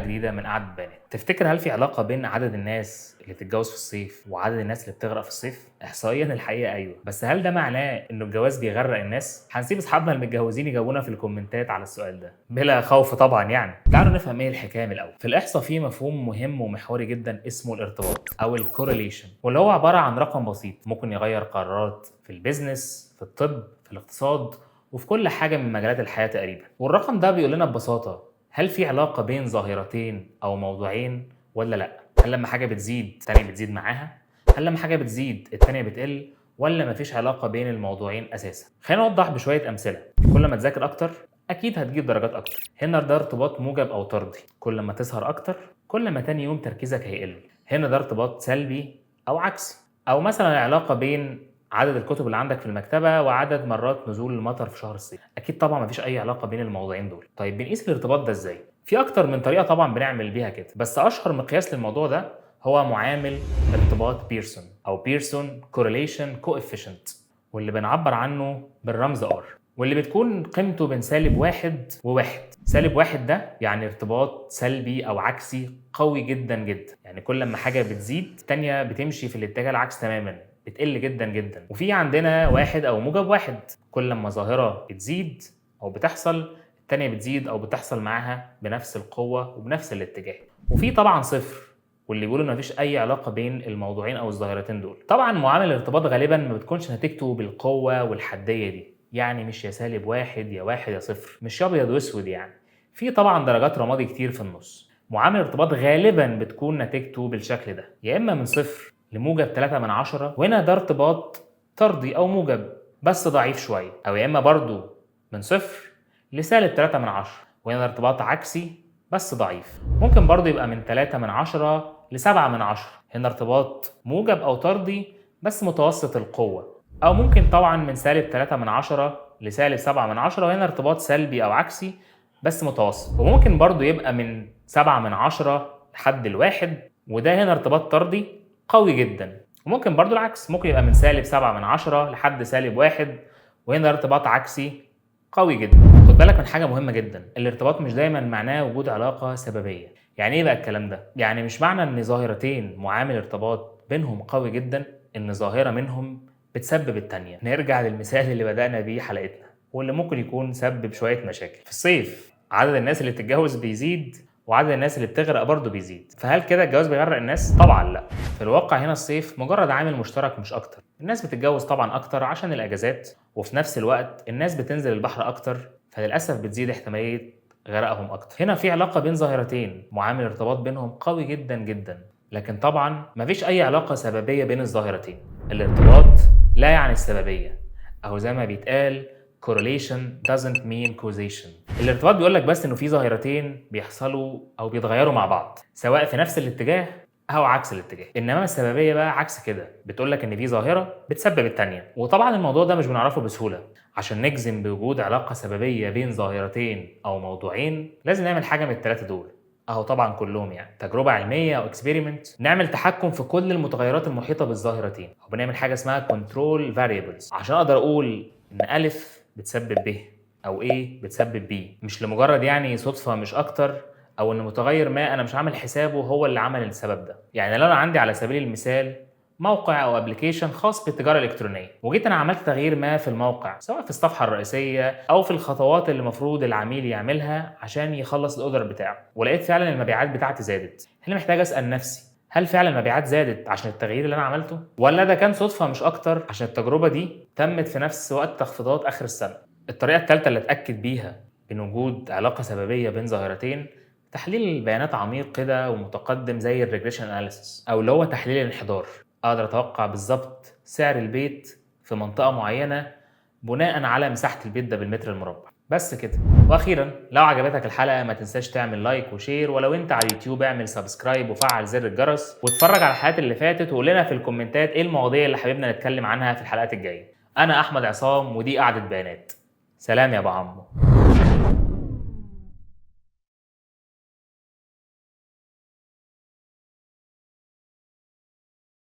جديدة من قعدة بيانات. تفتكر هل في علاقة بين عدد الناس اللي بتتجوز في الصيف وعدد الناس اللي بتغرق في الصيف؟ إحصائيا الحقيقة أيوه، بس هل ده معناه إنه الجواز بيغرق الناس؟ هنسيب أصحابنا المتجوزين يجاوبونا في الكومنتات على السؤال ده بلا خوف طبعا يعني. تعالوا نفهم إيه الحكاية من الأول. في الإحصاء في مفهوم مهم ومحوري جدا اسمه الارتباط أو الكورليشن، واللي هو عبارة عن رقم بسيط ممكن يغير قرارات في البيزنس، في الطب، في الاقتصاد، وفي كل حاجة من مجالات الحياة تقريبا. والرقم ده بيقول لنا ببساطة هل في علاقة بين ظاهرتين أو موضوعين ولا لأ؟ هل لما حاجة بتزيد التانية بتزيد معاها؟ هل لما حاجة بتزيد التانية بتقل؟ ولا مفيش علاقة بين الموضوعين أساسا؟ خلينا نوضح بشوية أمثلة. كل ما تذاكر أكتر أكيد هتجيب درجات أكتر. هنا ده ارتباط موجب أو طردي. كل ما تسهر أكتر كل ما تاني يوم تركيزك هيقل. هنا ده ارتباط سلبي أو عكسي. أو مثلا العلاقة بين عدد الكتب اللي عندك في المكتبة وعدد مرات نزول المطر في شهر الصيف. أكيد طبعا مفيش أي علاقة بين الموضوعين دول. طيب بنقيس الارتباط ده إزاي؟ في أكتر من طريقة طبعا بنعمل بيها كده، بس أشهر مقياس للموضوع ده هو معامل ارتباط بيرسون أو بيرسون كورليشن كوإفيشنت، واللي بنعبر عنه بالرمز R، واللي بتكون قيمته بين -1 و1. -1 ده يعني ارتباط سلبي أو عكسي قوي جدا جدا، يعني كل ما حاجة بتزيد التانية بتمشي في الاتجاه العكس تماما، بتقل جدا جدا. وفي عندنا 1 أو موجب 1، كل ما ظاهرة بتزيد أو بتحصل التانية بتزيد أو بتحصل معاها بنفس القوة وبنفس الاتجاه. وفي طبعا 0، واللي بيقولوا ان مفيش اي علاقه بين الموضوعين او الظاهرتين دول. طبعا معامل الارتباط غالبا ما بتكونش نتيجته بالقوه والحديه دي، يعني مش يا -1 يا 1 يا 0، مش ابيض واسود يعني. في طبعا درجات رمادي كتير في النص. معامل الارتباط غالبا بتكون نتيجته بالشكل ده، يا اما من 0 لموجب 3/10، وهنا ده ارتباط طردي او موجب بس ضعيف شويه، او يا اما برضو من 0 لسالب 3/10، وهنا ارتباط عكسي بس ضعيف. ممكن برضو يبقى من 3/10 ل7/10، هنا ارتباط موجب أو طردي بس متوسط القوة. أو ممكن طبعا من -3/10 لسالب 7/10، وهنا ارتباط سلبي أو عكسي بس متوسط. وممكن برضو يبقى من 7/10 لحد ال1، وده هنا ارتباط طردي قوي جدا. وممكن برضو العكس، ممكن يبقى من -7/10 لحد -1، وهنا ارتباط عكسي قوي جدا. خد بالك من حاجه مهمه جدا، الارتباط مش دايما معناه وجود علاقه سببيه. يعني ايه بقى الكلام ده؟ يعني مش معنى ان ظاهرتين معامل ارتباط بينهم قوي جدا ان ظاهره منهم بتسبب التانيه. نرجع للمثال اللي بدانا بيه حلقتنا واللي ممكن يكون سبب شويه مشاكل. في الصيف عدد الناس اللي بتتجوز بيزيد وعدد الناس اللي بتغرق برضه بيزيد، فهل كده الجواز بيغرق الناس؟ طبعا لا. في الواقع هنا الصيف مجرد عامل مشترك مش اكتر. الناس بتتجوز طبعا اكتر عشان الاجازات، وفي نفس الوقت الناس بتنزل البحر اكتر، فللاسف بتزيد احتماليه غرقهم اكتر. هنا في علاقه بين ظاهرتين معامل ارتباط بينهم قوي جدا جدا، لكن طبعا مفيش اي علاقه سببيه بين الظاهرتين. الارتباط لا يعني السببيه، او زي ما بيتقال correlation doesn't mean causation. الارتباط بيقول لك بس انه في ظاهرتين بيحصلوا او بيتغيروا مع بعض سواء في نفس الاتجاه او عكس الاتجاه. انما السببيه بقى عكس كده، بتقول لك ان في ظاهره بتسبب الثانيه. وطبعا الموضوع ده مش بنعرفه بسهوله. عشان نجزم بوجود علاقه سببيه بين ظاهرتين او موضوعين لازم نعمل حاجه من الثلاثه دول، اهو طبعا كلهم يعني تجربه علميه او اكسبيرمنت، نعمل تحكم في كل المتغيرات المحيطه بالظاهرتين، او بنعمل حاجه اسمها كنترول فاريبلز عشان اقدر اقول ان الف بتسبب ب او A بتسبب B، مش لمجرد يعني صدفه مش اكتر، او ان متغير ما انا مش عامل حسابه هو اللي عمل السبب ده. يعني لو انا عندي على سبيل المثال موقع او ابلكيشن خاص بالتجاره الالكترونيه، وجيت انا عملت تغيير ما في الموقع سواء في الصفحه الرئيسيه او في الخطوات اللي المفروض العميل يعملها عشان يخلص الاوردر بتاعه، ولقيت فعلا المبيعات بتاعتي زادت، هنا محتاج اسال نفسي هل فعلا المبيعات زادت عشان التغيير اللي انا عملته، ولا ده كان صدفه مش اكتر عشان التجربه دي تمت في نفس وقت تخفيضات اخر السنه. الطريقه الثالثه اللي اتاكد بيها من وجود علاقه سببيه بين ظاهرتين تحليل البيانات عميق كده ومتقدم زي الريجريشن اناليسيس، او اللي هو تحليل الانحدار. اقدر اتوقع بالظبط سعر البيت في منطقه معينه بناء على مساحه البيت ده بالمتر المربع. بس كده. واخيرا لو عجبتك الحلقه ما تنساش تعمل لايك وشير، ولو انت على اليوتيوب اعمل سبسكرايب وفعل زر الجرس، واتفرج على الحلقات اللي فاتت وقول لنا في الكومنتات ايه المواضيع اللي حاببنا نتكلم عنها في الحلقات الجايه. انا احمد عصام ودي قعده بيانات. سلام يا ابو عمو.